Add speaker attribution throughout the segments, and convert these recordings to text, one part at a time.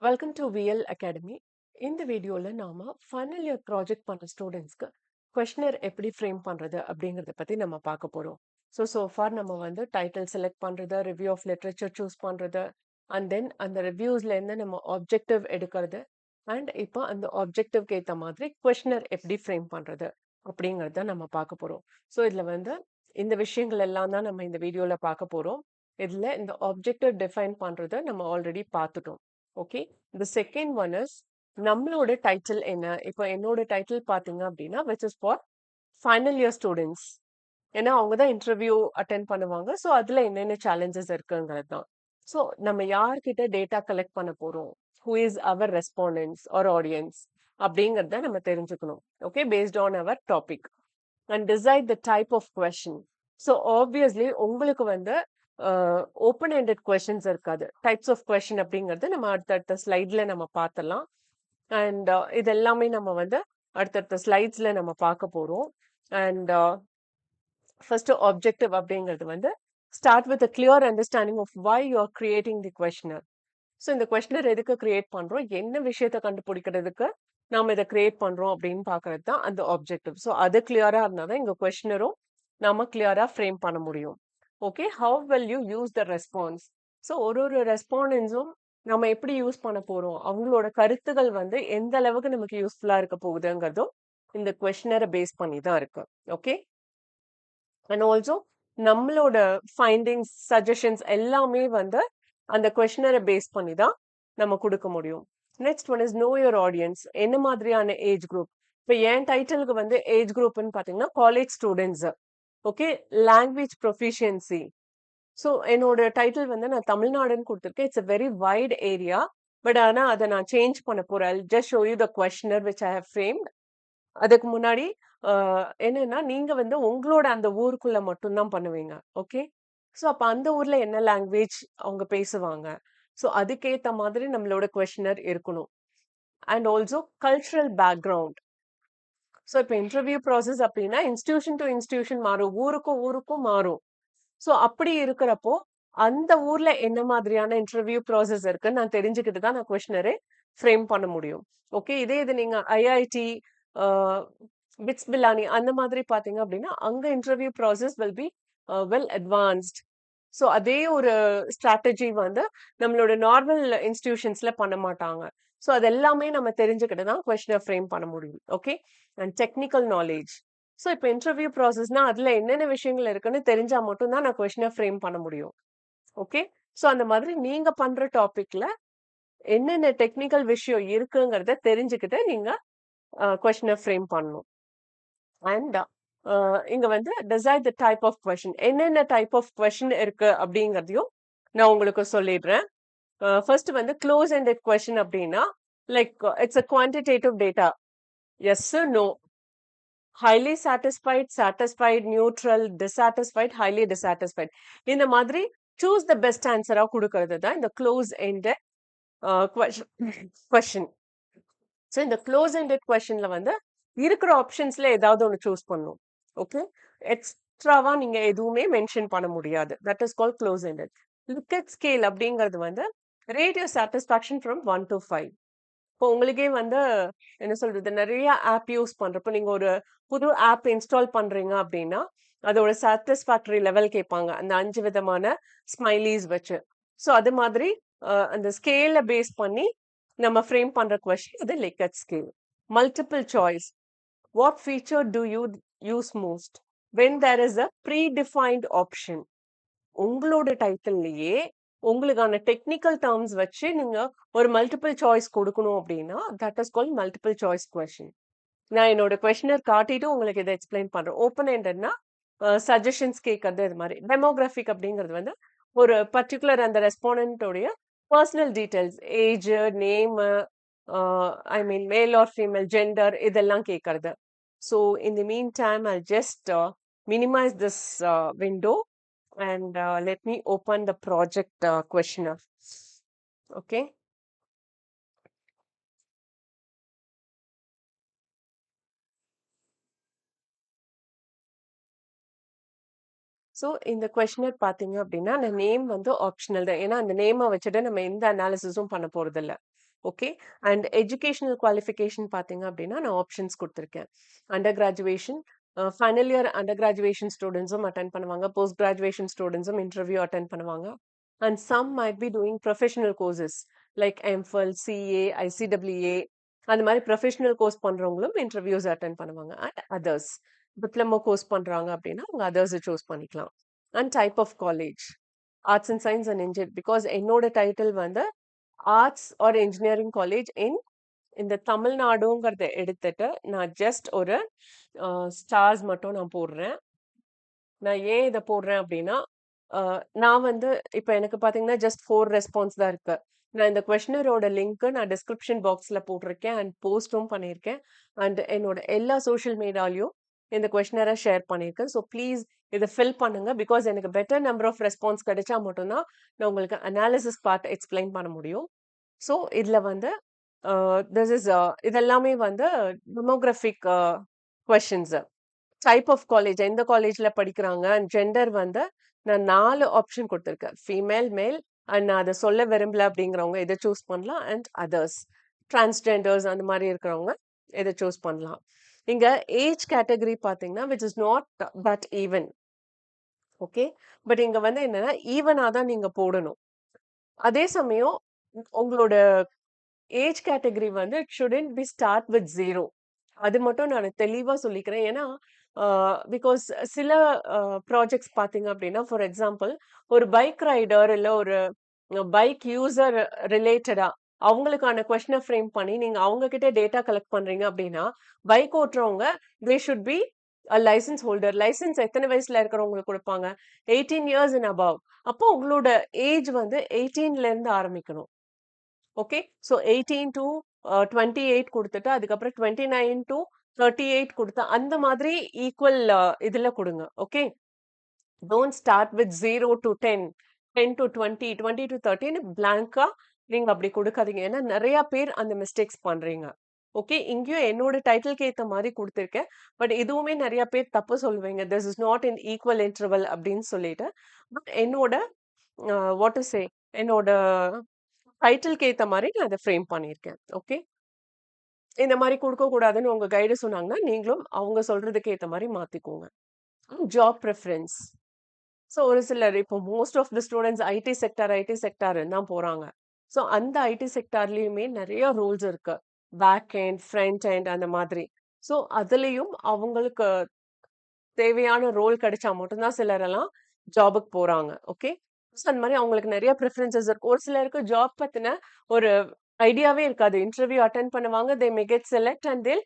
Speaker 1: Welcome to VL academy. இந்த வீடியோவில் நாம் ஃபைனல் இயர் ப்ராஜெக்ட் பண்ணுற ஸ்டூடெண்ட்ஸ்க்கு கொஷினர் எப்படி ஃப்ரேம் பண்ணுறது அப்படிங்கிறத பற்றி நம்ம பார்க்க போகிறோம். ஸோ ஃபார் நம்ம வந்து டைட்டில் செலக்ட் பண்ணுறது, ரிவ்யூ ஆஃப் லிட்ரேச்சர் சூஸ் பண்ணுறது, அண்ட் தென் அந்த ரிவ்யூஸ்லேருந்து நம்ம ஆப்ஜெக்டிவ் எடுக்கிறது, அண்ட் இப்போ அந்த ஆப்ஜெக்டிவ்க்கு ஏற்ற மாதிரி கொஷினர் எப்படி ஃப்ரேம் பண்ணுறது அப்படிங்கிறத நம்ம பார்க்க போகிறோம். ஸோ இதில் வந்து இந்த விஷயங்கள் எல்லாம் தான் நம்ம இந்த வீடியோவில் பார்க்க போகிறோம். இதில் இந்த ஆப்ஜெக்டிவ் டிஃபைன் பண்ணுறதை நம்ம ஆல்ரெடி பார்த்துட்டோம். Okay, the second one is நம்மளோட டைட்டில் என்ன. இப்போ என்னோட டைட்டில் பார்த்தீங்க அப்படின்னா which is for final year students. ஏன்னா அவங்க தான் இன்டர்வியூ அட்டென்ட் பண்ணுவாங்க. ஸோ அதில் என்னென்ன சேலஞ்சஸ் இருக்குங்கிறது தான். ஸோ நம்ம யார்கிட்ட டேட்டா கலெக்ட் பண்ண போகிறோம், who is our respondents are audience அப்படிங்கிறத நம்ம தெரிஞ்சுக்கணும். Okay, based on our topic and decide the type of question. So obviously உங்களுக்கு வந்து ஓப்பன் எண்டட் கொஷின்ஸ் இருக்காது. டைப்ஸ் ஆஃப் கொஷின் அப்படிங்கிறது நம்ம அடுத்தடுத்த ஸ்லைட்ல நம்ம பார்த்தலாம். அண்ட் இது எல்லாமே நம்ம வந்து அடுத்தடுத்த ஸ்லைட்ஸ்ல நம்ம பார்க்க போறோம். அண்ட் ஃபர்ஸ்ட் ஆப்ஜெக்டிவ் அப்படிங்கிறது வந்து start with a clear understanding of why you are creating the questionnaire. So இந்த கொஷினர் எதுக்கு கிரியேட் பண்றோம், என்ன விஷயத்த கண்டுபிடிக்கிறதுக்கு நாம இதை கிரியேட் பண்றோம் அப்படின்னு பாக்குறது தான் அந்த ஆப்ஜெக்டிவ். ஸோ அது கிளியரா இருந்தாதான் இங்க கொஷினரும் நாம கிளியரா ஃப்ரேம் பண்ண முடியும். Okay, how will you use the response. So ஒரு ரெஸ்பாண்டன்ஸும் நம்ம எப்படி யூஸ் பண்ண போறோம், அவங்களோட கருத்துகள் வந்து எந்த அளவுக்கு நமக்கு யூஸ்ஃபுல்லா இருக்க போகுதுங்கிறதும் இந்த கொஷினரை பேஸ் பண்ணி தான் இருக்கு. ஓகே, அண்ட் ஆல்சோ நம்மளோட ஃபைண்டிங்ஸ், சஜஷன்ஸ் எல்லாமே வந்து அந்த கொஷினரை பேஸ் பண்ணி தான் நம்ம கொடுக்க முடியும். Next one is no your audience. என்ன மாதிரியான ஏஜ் குரூப். இப்போ என் டைட்டிலுக்கு வந்து ஏஜ் குரூப்னு பார்த்தீங்கன்னா college students. Okay, language proficiency. So என்னோட டைட்டில் வந்து நான் தமிழ்நாடுன்னு கொடுத்துருக்கேன். It's a very wide area. But ஆனால் அதை நான் சேஞ்ச் பண்ண போறேன். Just show you the questionnaire which I have framed. அதுக்கு முன்னாடி என்னன்னா நீங்க வந்து உங்களோட அந்த ஊருக்குள்ள மட்டும்தான் பண்ணுவீங்க. ஓகே, ஸோ அப்ப அந்த ஊர்ல என்ன லாங்குவேஜ் அவங்க பேசுவாங்க, ஸோ அதுக்கேத்த மாதிரி நம்மளோட கொஷினர் இருக்கணும். And also cultural background. So இப்போ இன்டர்வியூ ப்ராசஸ் அப்படின்னா இன்ஸ்டிடியூஷன் டு இன்ஸ்டிடியூஷன் மாறும், ஊருக்கும் ஊருக்கும் மாறும். ஸோ அப்படி இருக்கிறப்போ அந்த ஊர்ல என்ன மாதிரியான இன்டர்வியூ ப்ராசஸ் இருக்குன்னு நான் தெரிஞ்சுக்கிட்டு தான் நான் கொஷினரே ஃப்ரேம் பண்ண முடியும். ஓகே, இதே இது நீங்க ஐஐடி, பிட்ஸ் பிலானி அந்த மாதிரி பாத்தீங்க அப்படின்னா அங்க interview process will be well advanced. So அதே ஒரு ஸ்ட்ராட்டஜி வந்து நம்மளோட நார்மல் இன்ஸ்டிடியூஷன்ஸ்ல பண்ண மாட்டாங்க. ஸோ அது எல்லாமே நம்ம தெரிஞ்சுக்கிட்டு தான் கொஷினர் ஃப்ரேம் பண்ண முடியும். Okay, and technical knowledge. So இப்போ இன்டர்வியூ ப்ராசஸ்னா அதுல என்னென்ன விஷயங்கள் இருக்குன்னு தெரிஞ்சா மட்டும் தான் நான் கொஷினர் ஃப்ரேம் பண்ண முடியும். ஓகே, ஸோ அந்த மாதிரி நீங்க பண்ற டாபிக்ல என்னென்ன டெக்னிக்கல் விஷயம் இருக்குங்கிறத தெரிஞ்சுக்கிட்டு நீங்க கொஷினர் ஃப்ரேம் பண்ணணும். அண்ட் இங்க வந்து decide the type of question. என்னென்ன டைப் ஆஃப் கொஷின் இருக்கு அப்படிங்கிறதையும் நான் உங்களுக்கு சொல்லிடுறேன். ஃபர்ஸ்ட் வந்து க்ளோஸ் எண்டட் கொஷின் அப்படின்னா like it's a quantitative data. Yes, no, highly satisfied, satisfied, neutral, dissatisfied, highly dissatisfied. இந்த மாதிரி சூஸ் த பெஸ்ட் ஆன்சரா கொடுக்கறது தான் இந்த க்ளோஸ் எண்டட் கொஷின். ஸோ இந்த க்ளோஸ் எண்டட் கொஷின்ல வந்து இருக்கிற ஆப்ஷன்ஸ்ல ஏதாவது ஒன்று சூஸ் பண்ணும். ஓகே, எக்ஸ்ட்ராவா நீங்க எதுவுமே மென்ஷன் பண்ண முடியாது. That is call close ended. Likert scale அப்படிங்கிறது வந்து rate your satisfaction from 1 to 5. இப்போ உங்களுக்கே வந்து என்ன சொல்றது, நிறைய ஆப் யூஸ் பண்றப்போ நீங்க ஒரு புது ஆப் இன்ஸ்டால் பண்றீங்க அப்படின்னா அதோட சாட்டிஸ்ஃபேக்டரி லெவல் கேட்பாங்க அந்த 5 விதமான ஸ்மைலிஸ் வச்சு. ஸோ அது மாதிரி அந்த ஸ்கேல பேஸ் பண்ணி நம்ம ஃப்ரேம் பண்ற கொஸ்டின் இது லிக்கட் scale. Multiple choice. What feature to you use most when there is a predefined option. உங்களோட டைட்டில்லையே உங்களுக்கான டெக்னிக்கல் டேர்ம்ஸ் வச்சு நீங்க ஒரு மல்டிபிள் சாய்ஸ் கொடுக்கணும் அப்படின்னா that is call multiple choice question. நான் என்னோட கொஸ்டினர் காட்டிட்டு உங்களுக்கு இதை எக்ஸ்பிளைன் பண்றேன். ஓப்பன் எண்டட்னா சஜஷன்ஸ் கேட்கறது. இது மாதிரி டெமோகிராஃபிக் அப்படிங்கிறது வந்து ஒரு பர்டிகுலர் அந்த ரெஸ்பாண்டன்டோடைய personal details, age, name, I mean male or female, gender, இதெல்லாம் கேட்கறது. So in the mean time I just minimize this window and let me open the project questionnaire. Okay. So இந்த questionnaire பார்த்தீங்க அப்படின்னா அந்த name வந்து optional தான். ஏன்னா அந்த நேமை வச்சுட்டு நம்ம எந்த அனாலிசிஸும் பண்ண போறது இல்லை. ஓகே. அண்ட் எஜுகேஷனல் குவாலிஃபிகேஷன் பார்த்தீங்க அப்படின்னா, நான் options குடுத்துருக்கேன். Under graduation, final year under graduation ஸ்டூடண்ட்ஸும் attend பண்ணுவாங்க. போஸ்ட் கிராஜுவேஷன் ஸ்டூடண்ட்ஸும் இன்டர்வியூ அட்டெண்ட் பண்ணுவாங்க. And some might be doing professional courses like MPhil, CA, ICWA அந்த மாதிரி ப்ரொஃபஷனல் கோர்ஸ் பண்றவங்களும் இன்டர்வியூஸ் அட்டெண்ட் பண்ணுவாங்க. And others diploma course பண்றாங்க அப்படின்னா அவங்க others choose பண்ணிக்கலாம். And type of college arts and science and engineer because என்னோட title வந்து ஆர்ட்ஸ் ஆர் இன்ஜினியரிங் காலேஜ் இன் இந்த தமிழ்நாடுங்கிறத எடுத்துட்டு நான் ஜஸ்ட் ஒரு ஸ்டார்ஸ் மட்டும் நான் போடுறேன். நான் ஏன் இதை போடுறேன் அப்படின்னா நான் வந்து இப்போ எனக்கு பார்த்தீங்கன்னா ஜஸ்ட் 4 ரெஸ்பான்ஸ் தான் இருக்கு. நான் இந்த கொஸ்டினரோட லிங்க் நான் டிஸ்கிரிப்ஷன் பாக்ஸ்ல போட்டிருக்கேன் அண்ட் போஸ்டும் பண்ணியிருக்கேன். அண்ட் என்னோட எல்லா சோஷியல் மீடியாலையும் இந்த கொஸ்டினரை ஷேர் பண்ணியிருக்கேன். ஸோ ப்ளீஸ் இதை ஃபில் பண்ணுங்க பிகாஸ் எனக்கு பெட்டர் நம்பர் ஆஃப் ரெஸ்பான்ஸ் கிடைச்சா மட்டும்தான் நான் உங்களுக்கு அனாலிசிஸ் பார்ட் எக்ஸ்பிளைன் பண்ண முடியும். ஸோ இதில் வந்து திஸ் இஸ் இதெல்லாமே வந்து demographic questions. Type of college எந்த காலேஜ்ல படிக்கிறாங்க அண்ட் ஜெண்டர் வந்து நான் 4 ஆப்ஷன் கொடுத்துருக்கேன். ஃபீமேல், மேல் அண்ட் நான் அதை சொல்ல விரும்பல அப்படிங்கிறவங்க இதை சூஸ் பண்ணலாம். அண்ட் அதர்ஸ் டிரான்ஸ்ஜெண்டர்ஸ் அந்த மாதிரி இருக்கிறவங்க இதை சூஸ் பண்ணலாம். இங்க ஏஜ் கேட்டகரி பார்த்தீங்கன்னா which is not that even. Okay. But இங்க வந்து என்னன்னா ஈவனா தான் நீங்க போடணும். அதே சமயம் உங்களோட ஏஜ் கேட்டகரி வந்து it shouldn't be start with 0. அது மட்டும் நான் தெளிவா சொல்லிக்கிறேன். ஏன்னா பிகாஸ் சில ப்ராஜெக்ட்ஸ் பார்த்தீங்க அப்படின்னா ஃபார் எக்ஸாம்பிள் ஒரு பைக் ரைடர் இல்லை ஒரு பைக் யூசர் ரிலேட்டடா அவங்களுக்கான கொஸ்டினை ஃப்ரேம் பண்ணி நீங்க அவங்க கிட்ட டேட்டா கலெக்ட் பண்றீங்க அப்படின்னா பைக் ஓட்டுறவங்க they should be licence holder. Licence எத்தனை வயசுல இருக்கிறவங்களுக்கு கொடுப்பாங்க? 18 இயர்ஸ் அண்ட் அபவ். அப்போ உங்களோட ஏஜ் வந்து 18ல இருந்து ஆரம்பிக்கணும். ஓகே. ஸோ 18 டு 28 கொடுத்துட்டு அதுக்கப்புறம் 29 டு 38 கொடுத்தா அந்த மாதிரி ஈக்குவல் இதுல கொடுங்க. Okay. Don't start with 0 to 10, 10 to 20, 20 to 30 பிளாங்கா நீங்க அப்படி கொடுக்காதீங்க. ஏன்னா நிறைய பேர் அந்த மிஸ்டேக்ஸ் பண்றீங்க. ஓகே. இங்கேயும் என்னோட டைட்டிலுக்கு ஏத்த மாதிரி கொடுத்துருக்கேன். பட் இதுவுமே நிறைய பேர் தப்பு சொல்லுவீங்க. This is not in equal interval அப்படின்னு சொல்லிட்டு. பட் என்னோட வாட் டு சே என்னோட டைட்டிலுக்கு ஏத்த மாதிரி நான் அதை ஃப்ரேம் பண்ணியிருக்கேன். ஓகே. இந்த மாதிரி கொடுக்க கூடாதுன்னு உங்க கைடு சொன்னாங்கன்னா நீங்களும் அவங்க சொல்றதுக்கு ஏத்த மாதிரி மாத்திக்கோங்க. Job preference. ஸோ ஒரு சிலர் இப்போ most of the students IT sector தான் போறாங்க. ஸோ அந்த ஐடி செக்டார்லயுமே நிறைய ரூல்ஸ் இருக்கு. பேக் எண்ட், ஃப்ரண்ட் எண்ட் அந்த மாதிரி. ஸோ அதுலயும் அவங்களுக்கு தேவையான ரோல் கிடைச்சா மட்டும்தான் சிலரெல்லாம் ஜாபுக்கு போறாங்க. ஓகே. ஸோ அந்த மாதிரி அவங்களுக்கு நிறைய ப்ரிஃபரன்சஸ் இருக்கு. ஒரு சிலருக்கு ஜாப் பத்தின ஒரு ஐடியாவே இருக்காது. இன்டர்வியூ அட்டென்ட் பண்ணுவாங்க, தே மே கெட் செலக்ட் அண்ட் தில்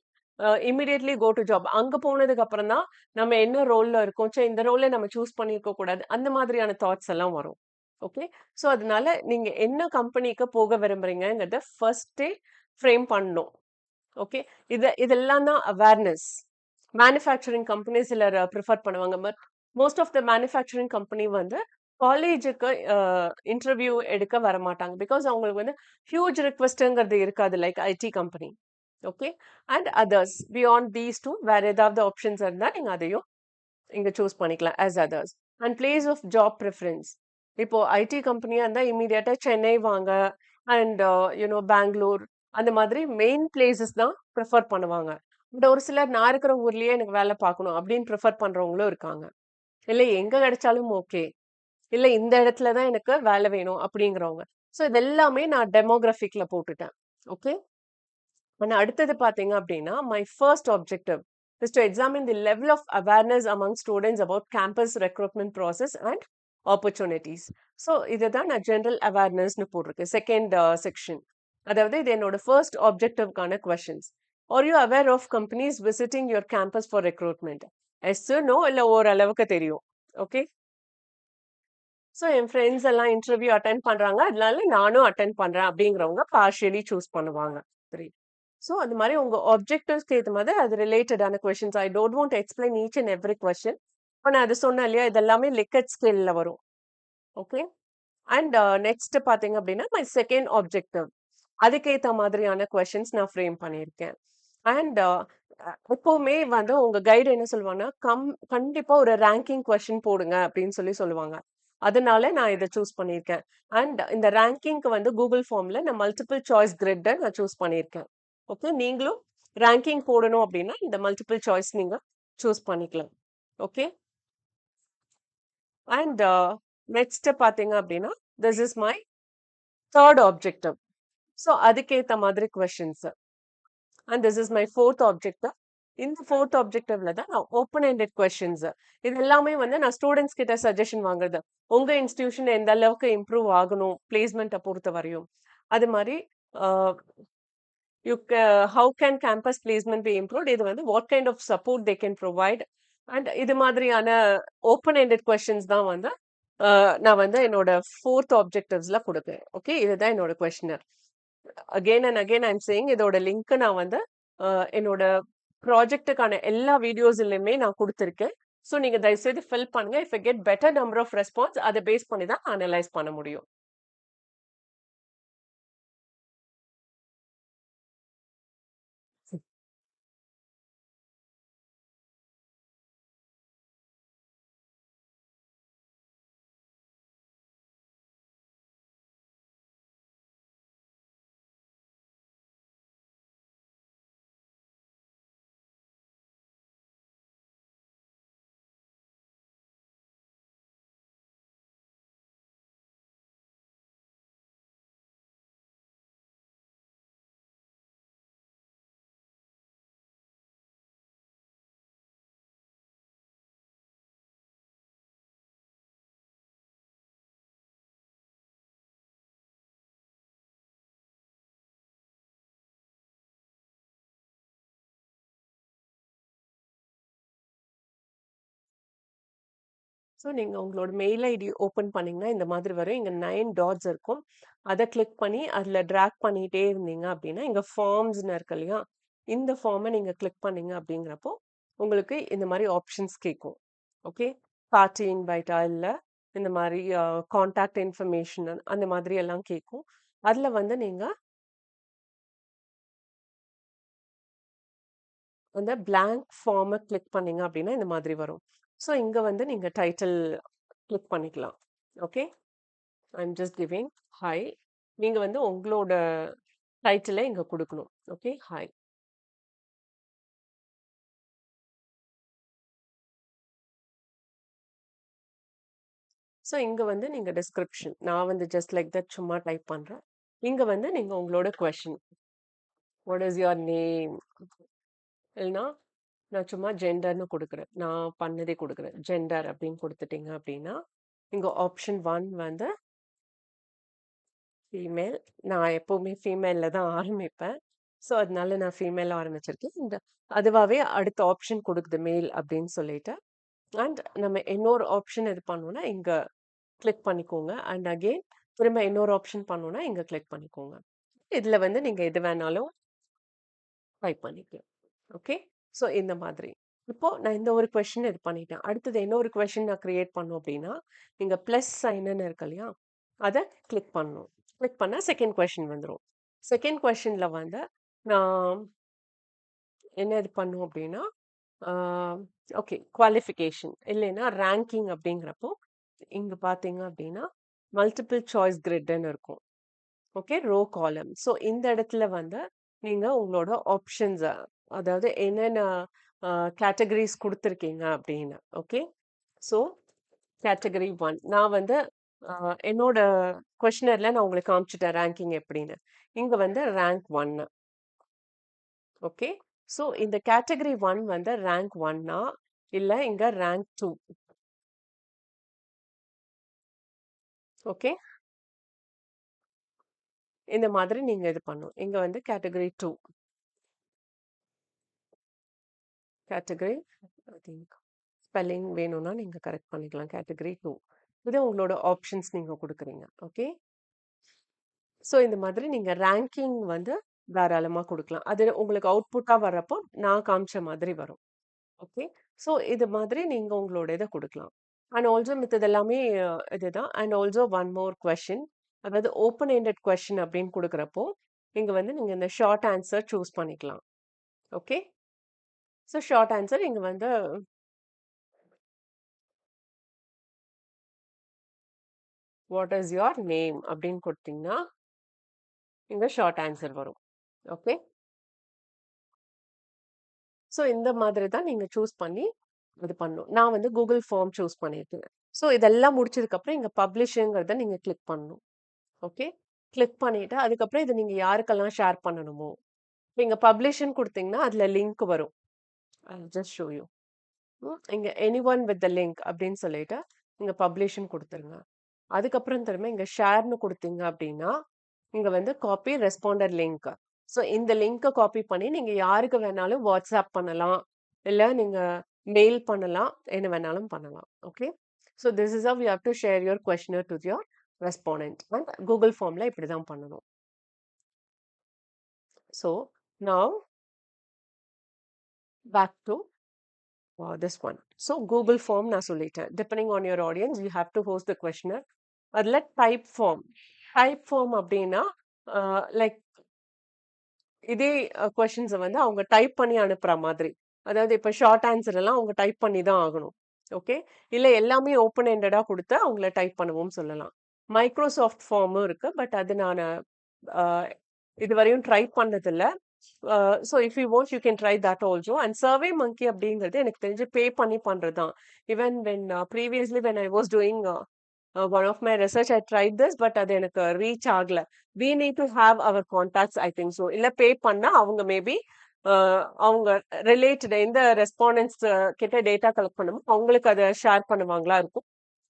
Speaker 1: இமிடியட்லி கோ டு ஜாப். அங்க போனதுக்கு அப்புறம் தான் நம்ம என்ன ரோல்ல இருக்கோம், சே இந்த ரோல்ல நம்ம சூஸ் பண்ணிருக்க கூடாது, அந்த மாதிரியான தாட்ஸ் எல்லாம் வரும். ஓகே. ஸோ அதனால நீங்க என்ன கம்பெனிக்கு போக விரும்புறீங்கிறத ஃபர்ஸ்டே ஃப்ரேம் பண்ணணும். ஓகே. இதெல்லாம் தான் அவேர்னஸ். மேனுஃபேக்சரிங் கம்பெனி சிலர் ப்ரிஃபர் பண்ணுவாங்க. But most of the manufacturing company வந்து காலேஜுக்கு இன்டர்வியூ எடுக்க வரமாட்டாங்க. பிகாஸ் அவங்களுக்கு வந்து ஹியூஜ் ரிக்வெஸ்ட்ங்கிறது இருக்காது like IT company. Okay. And others beyond these two வேற ஏதாவது ஆப்ஷன்ஸ் இருந்தா நீங்க அதையும் இங்க சூஸ் பண்ணிக்கலாம் as others. And place of job preference. இப்போ ஐடி கம்பெனியா இருந்தா இமீடியட்டா சென்னை வாங்க அண்ட் பெங்களூர் அந்த மாதிரி மெயின் பிளேசஸ் தான் ப்ரிஃபர் பண்ணுவாங்க. பட் ஒரு சிலர் நான் இருக்கிற ஊர்லயே எனக்கு வேலை பார்க்கணும் அப்படின்னு ப்ரிஃபர் பண்றவங்களும் இருக்காங்க. இல்ல எங்க கிடைச்சாலும் ஓகே, இல்ல இந்த இடத்துல தான் எனக்கு வேலை வேணும் அப்படிங்கிறவங்க. ஸோ இது எல்லாமே நான் டெமோகிராஃபிக்ல போட்டுட்டேன். ஓகே. ஆனா அடுத்தது பாத்தீங்க அப்படின்னா my first objective is to examine the level of awareness among students about campus recruitment process and opportunities. So இதுதான் நான் ஜென்ரல் அவேர்னஸ்னு போட்டிருக்கேன் செகண்ட் செக்ஷன். அதாவது இது என்னோட first ஆப்ஜெக்டிவ்கான questions. Are you aware of companies visiting your campus for recruitment? Yes no இல்ல ஓரளவுக்கு தெரியும். Okay. So என் friends எல்லாம் இன்டர்வியூ அட்டென்ட் பண்றாங்க, அதனால நானும் அட்டென்ட் பண்றேன் அப்படிங்கிறவங்க பார்ஷியலி சூஸ் பண்ணுவாங்க. சரி. ஸோ அது மாதிரி உங்க ஆப்ஜெக்டிவ்ஸ்க்கு ஏற்ற மாதிரி அது ரிலேட்டடான questions. I don't want explain each and every question. இப்போ நான் அது சொன்னேன் இல்லையா, இது எல்லாமே லிக்கட் ஸ்கேல்ல வரும். ஓகே. அண்ட் நெக்ஸ்ட் பாத்தீங்க அப்படின்னா மை செகண்ட் ஆப்ஜெக்டிவ், அதுக்கேற்ற மாதிரியான கொஸ்டின்ஸ் நான் ஃப்ரேம் பண்ணியிருக்கேன். அண்ட் எப்பவுமே வந்து உங்க கைடு என்ன சொல்லுவாங்கன்னா கண்டிப்பா ஒரு ரேங்கிங் கொஸ்டின் போடுங்க அப்படின்னு சொல்லுவாங்க. அதனால நான் இதை சூஸ் பண்ணியிருக்கேன். அண்ட் இந்த ரேங்கிங்க்கு வந்து கூகுள் ஃபார்ம்ல நான் மல்டிபிள் சாய்ஸ் கிரிட்டை நான் சூஸ் பண்ணியிருக்கேன். ஓகே, நீங்களும் ரேங்கிங் போடணும் அப்படின்னா இந்த மல்டிபிள் சாய்ஸ் நீங்க சூஸ் பண்ணிக்கலாம். ஓகே, அண்ட் நெக்ஸ்ட் பாத்தீங்க அப்படின்னா this is my third objective. So அதுக்கேற்ற மாதிரி questions. And this is my fourth objective. இந்த ஃபோர்த் ஆப்ஜெக்டிவ்ல தான் நான் ஓப்பன் எண்டட் கொஸ்டின்ஸ் இது எல்லாமே வந்து நான் ஸ்டூடெண்ட்ஸ் கிட்ட சஜஷன் வாங்குறது. உங்க இன்ஸ்டிடியூஷன் எந்த அளவுக்கு இம்ப்ரூவ் ஆகணும் பிளேஸ்மெண்ட்டை பொறுத்த வரையும், அது மாதிரி how can campus placement be improved, இது வந்து what kind of support they can provide, and இது மாதிரியான ஓப்பன் எண்டட் கொஸ்டின்ஸ் தான் வந்து நான் வந்து என்னோட ஃபோர்த் ஆப்ஜெக்டிவ்ஸ்ல கொடுப்பேன். ஓகே, இதுதான் என்னோட questionnaire. Again and again I'm saying இதோட லிங்க் நான் வந்து என்னோட ப்ராஜெக்ட்டுக்கான எல்லா வீடியோஸ்லையுமே நான் கொடுத்துருக்கேன். ஸோ நீங்க தயவுசெய்து ஃபில் பண்ணுங்க. If I get better number of response அதை பேஸ் பண்ணி தான் அனலைஸ் பண்ண முடியும். ஸோ நீங்கள் உங்களோட மெயில் ஐடி ஓப்பன் பண்ணிங்கன்னா இந்த மாதிரி வரும். இங்கே 9 டாட்ஸ் இருக்கும். அதை கிளிக் பண்ணி அதில் ட்ராக் பண்ணிகிட்டே இருந்தீங்க அப்படின்னா இங்கே ஃபார்ம்ஸ்னு இருக்கு இல்லையா, இந்த ஃபார்மை நீங்கள் கிளிக் பண்ணீங்க அப்படிங்கிறப்போ உங்களுக்கு இந்த மாதிரி ஆப்ஷன்ஸ் கேட்கும். ஓகே, பார்ட்டி இன்வைட்டா இல்லை இந்த மாதிரி காண்டாக்ட் இன்ஃபர்மேஷன் அந்த மாதிரி எல்லாம் கேட்கும். அதில் வந்து நீங்கள் அந்த பிளாங்க் ஃபார்மை கிளிக் பண்ணீங்க அப்படின்னா இந்த மாதிரி வரும். ஸோ இங்கே வந்து நீங்கள் டைட்டில் கிளிக் பண்ணிக்கலாம். Okay, I'm just giving hi. நீங்கள் வந்து உங்களோட டைட்டிலை இங்கே கொடுக்கணும். Okay, hi. ஸோ இங்கே வந்து நீங்கள் டிஸ்கிரிப்ஷன் நான் வந்து ஜஸ்ட் லைக் தட் சும்மா டைப் பண்ணுறேன். இங்கே வந்து நீங்கள் உங்களோட question what is your name இல்லைனா நான் சும்மா ஜெண்டர்னு கொடுக்குறேன். நான் பண்ணதே கொடுக்குறேன் ஜெண்டர் அப்படின்னு கொடுத்துட்டீங்க அப்படின்னா இங்கே ஆப்ஷன் 1 வந்து ஃபீமேல். நான் எப்போவுமே ஃபீமேலில் தான் ஆரம்பிப்பேன். ஸோ அதனால நான் ஃபீமேல் ஆரம்பிச்சிருக்கேன். இந்த அதுவாகவே அடுத்த ஆப்ஷன் கொடுக்குது மேல் அப்படின்னு சொல்லிட்டு. அண்ட் நம்ம இன்னொரு ஆப்ஷன் இது பண்ணோன்னா இங்கே கிளிக் பண்ணிக்கோங்க. அண்ட் அகெயின் திரும்ப இன்னொரு ஆப்ஷன் பண்ணோன்னா இங்கே கிளிக் பண்ணிக்கோங்க. இதில் வந்து நீங்கள் எது வேணாலும் டைப் பண்ணிக்கலாம். ஓகே, ஸோ இந்த மாதிரி இப்போ நான் இந்த ஒரு கொஷின் இது பண்ணிட்டேன். அடுத்தது இன்னொரு கொஷின் நான் கிரியேட் பண்ணோம் அப்படின்னா இங்கே ப்ளஸ் சைனுன்னு இருக்கு இல்லையா, அதை கிளிக் பண்ணணும். கிளிக் பண்ணால் செகண்ட் கொஷின் வந்துடும். செகண்ட் கொஷினில் வந்து நான் என்ன இது பண்ணும் அப்படின்னா ஓகே குவாலிஃபிகேஷன் இல்லைன்னா ரேங்கிங் அப்படிங்கிறப்போ இங்கே பார்த்தீங்க அப்படின்னா மல்டிபிள் சாய்ஸ் கிரிட்னு இருக்கும். ஓகே, ரோ காலம். ஸோ இந்த இடத்துல வந்து நீங்கள் உங்களோட ஆப்ஷன்ஸை அதாவது என்னென்ன கேட்டகரிஸ் கொடுத்துருக்கீங்க அப்படின்னு. ஓகே, ஸோ கேட்டகரி 1 நான் வந்து என்னோட கொஷினரில் நான் உங்களுக்கு காமிச்சிட்டேன் ரேங்கிங் எப்படின்னு. இங்கே வந்து ரேங்க் 1. ஓகே, ஸோ இந்த கேட்டகரி 1 வந்து ரேங்க் 1ஆ இல்லை இங்கே ரேங்க் 2. ஓகே, இந்த மாதிரி நீங்கள் இது பண்ணும். இங்கே வந்து category 2 category I think spelling வேணும்னா நீங்கள் கரெக்ட் பண்ணிக்கலாம். கேட்டகரி 2 இது உங்களோட ஆப்ஷன்ஸ் நீங்கள் கொடுக்குறீங்க. ஓகே, ஸோ இந்த மாதிரி நீங்கள் ரேங்கிங் வந்து தாராளமாக கொடுக்கலாம். அது உங்களுக்கு அவுட்புட்டாக வர்றப்போ நான் காமிச்ச மாதிரி வரும். ஓகே, ஸோ இது மாதிரி நீங்கள் உங்களோட இதை கொடுக்கலாம். அண்ட் ஆல்சோ மித்தது எல்லாமே இதுதான். And also one more question, அதாவது ஓப்பன் எண்டட் கொஷின் அப்படின்னு கொடுக்குறப்போ இங்கே வந்து நீங்கள் இந்த ஷார்ட் ஆன்சர் சூஸ் பண்ணிக்கலாம். ஓகே, ஸோ ஷார்ட் ஆன்சர் இங்கே வந்து வாட் இஸ் யுவர் நேம் அப்படின்னு கொடுத்தீங்கன்னா இங்க ஷார்ட் ஆன்சர் வரும். ஓகே. ஸோ இந்த மாதிரி தான் நீங்க சூஸ் பண்ணி இது பண்ணணும். நான் வந்து கூகுள் ஃபார்ம் சூஸ் பண்ணியிருக்கேன். ஸோ இதெல்லாம் முடிச்சதுக்கப்புறம் இங்க பப்ளிஷ்ங்கிறத நீங்க கிளிக் பண்ணணும். ஓகே. கிளிக் பண்ணிட்டு அதுக்கப்புறம் இதை நீங்க யாருக்கெல்லாம் ஷேர் பண்ணணுமோ நீங்க பப்ளிஷ்ன்னு கொடுத்தீங்கன்னா அதுல லிங்க் வரும். Just show you. இங்க any one with the link அப்படின்னு சொல்லிட்டு நீங்க பப்ளிஷ்ன்னு கொடுத்துருங்க. அதுக்கப்புறம் திரும்ப இங்க ஷேர்னு கொடுத்தீங்க அப்படின்னா இங்க வந்து காப்பி ரெஸ்பாண்டர் லிங்க். ஸோ இந்த லிங்கை காப்பி பண்ணி நீங்க யாருக்கு வேணாலும் வாட்ஸ்அப் பண்ணலாம், இல்ல நீங்க மெயில் பண்ணலாம், என்ன வேணாலும் பண்ணலாம். Okay. So this is how you have to share your questionnaire to your respondent. And Google ஃபார்ம்ல இப்படிதான் பண்ணணும். So now back to this one. So Google form நான் சொல்லிட்டேன். Depending on your audience, you have to host the questionnaire. அதுல type form. Type form அப்படின்னா like இதே கொஸ்டின்ஸை வந்து அவங்க டைப் பண்ணி அனுப்புற மாதிரி. அதாவது இப்ப ஷார்ட் ஆன்சர் எல்லாம் அவங்க டைப் பண்ணி தான் ஆகணும். ஓகே. இல்ல எல்லாமே ஓப்பன் எண்டடா கொடுத்து அவங்கள டைப் பண்ணவும் சொல்லலாம். மைக்ரோசாஃப்ட் ஃபார்மும் இருக்கு. பட் அது நான் இதுவரையும் ட்ரை பண்ணதில்ல. So if you want you can try that also. And survey மங்கி அப்படிங்கிறது எனக்கு தெரிஞ்சு பே பண்ணி பண்றது தான். Even when previously when I was doing one of my research I tried this. But அது எனக்கு ரீச் ஆகல. We need to have our contacts I think so. இல்ல பே பண்ணா அவங்க மேபி அவங்க ரிலேட்டட் எந்த ரெஸ்பாண்டன்ஸ் கிட்ட டேட்டா கலெக்ட் பண்ணுமோ அவங்களுக்கு அதை ஷேர் பண்ணுவாங்களா இருக்கும்.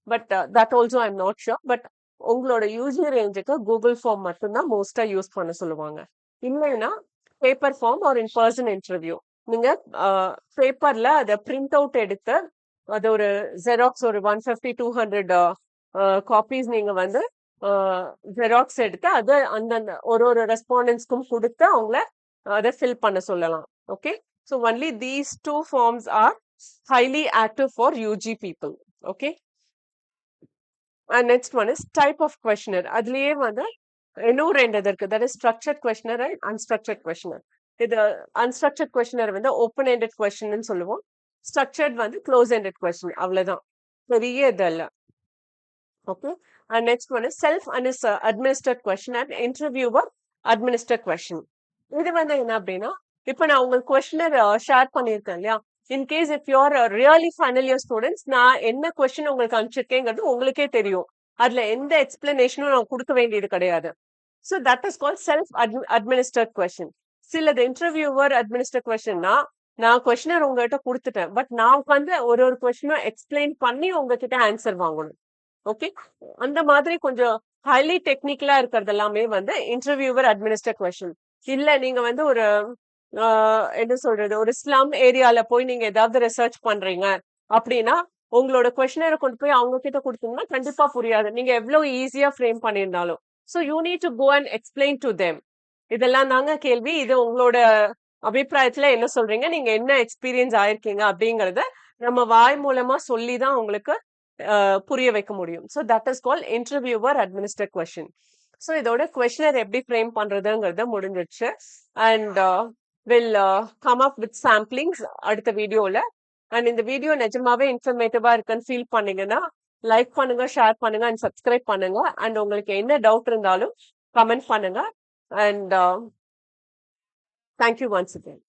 Speaker 1: But that also I am not sure. But உங்களோட யூசர் ரேஞ்சுக்கு கூகுள் ஃபார்ம் மட்டும்தான் மோஸ்டா யூஸ் பண்ண சொல்லுவாங்க. இல்லைன்னா paper form or in person interview. நீங்க பேப்பர்ல அதை பிரிண்ட் அவுட் எடுத்து அது ஒரு ஜெராக்ஸ் ஒரு 150-200 காப்பீஸ் நீங்க வந்து ஜெராக்ஸ் எடுத்து அதை அந்தந்த ஒரு ரெஸ்பாண்டன்ஸ்க்கும் கொடுத்து அவங்கள அதை ஃபில் பண்ண சொல்லலாம். Okay. So only these 2 forms are highly active for UG people. Okay. And next one is type of questionnaire. அதுலயே வந்து இன்னும் ரெண்டு இருக்கு. that is structured questionnaire and unstructured questionnaire. இது unstructured questionnaire வந்து open ended question ன்னு சொல்லுவோம். structured வந்து close ended question. அவ்வளவுதான். பெரிய இதல்ல. Okay. And next one is self administered question and interviewer administered question. இது வந்து என்ன அப்படின்னா இப்ப நான் உங்களுக்கு கொஸ்டினர் ஷேர் பண்ணியிருக்கேன் இல்லையா. In case if you are really final year students நான் என்ன கொஸ்டின் உங்களுக்கு அனுப்பிச்சிருக்கேங்கிறது உங்களுக்கே தெரியும். அதுல எந்த எக்ஸ்பிளனேஷனும் நான் கொடுக்க வேண்டியது கிடையாது. So that is call self administered question. சிலது இன்டர்வியூவர் அட்மினிஸ்டர்ட் கொஸ்டின்னா நான் கொஸ்டினர் உங்ககிட்ட கொடுத்துட்டேன். பட் நான் உட்காந்து ஒரு கொஸ்டினும் எக்ஸ்பிளைன் பண்ணி உங்ககிட்ட ஆன்சர் வாங்கணும். ஓகே. அந்த மாதிரி கொஞ்சம் ஹைலி டெக்னிக்கலா இருக்கிறது எல்லாமே வந்து இன்டர்வியூவர் அட்மினிஸ்டர் கொஸ்டின். இல்ல நீங்க வந்து ஒரு என்ன சொல்றது ஒரு ஸ்லம் ஏரியால போய் நீங்க ஏதாவது ரிசர்ச் பண்றீங்க அப்படின்னா உங்களோட கொஸ்டினரை கொண்டு போய் அவங்க கிட்ட கொடுத்தீங்கன்னா கண்டிப்பா புரியாது. நீங்க எவ்வளவு ஈஸியா ஃப்ரேம் பண்ணியிருந்தாலும். So you need to go and explain to them. இதெல்லாம் தாங்க கேள்வி. இது உங்களோட அபிப்பிராயத்துல என்ன சொல்றீங்க, நீங்க என்ன எக்ஸ்பீரியன்ஸ் ஆயிருக்கீங்க அப்படிங்கறத நம்ம வாய் மூலமா சொல்லிதான் உங்களுக்கு புரிய வைக்க முடியும். So that is call interviewer administer question. So இதோட கொஸ்டினர் எப்படி ஃப்ரேம் பண்றதுங்கிறத முடிஞ்சிடுச்சு. And will come up with samplings அடுத்த வீடியோல. அண்ட் இந்த வீடியோ நிஜமாவே இன்ஃபர்மேட்டிவா இருக்குன்னு ஃபீல் பண்ணீங்கன்னா லைக் பண்ணுங்க, ஷேர் பண்ணுங்க அண்ட் சப்ஸ்கிரைப் பண்ணுங்க. அண்ட் உங்களுக்கு என்ன டவுட் இருந்தாலும் கமெண்ட் பண்ணுங்க. And thank you once again.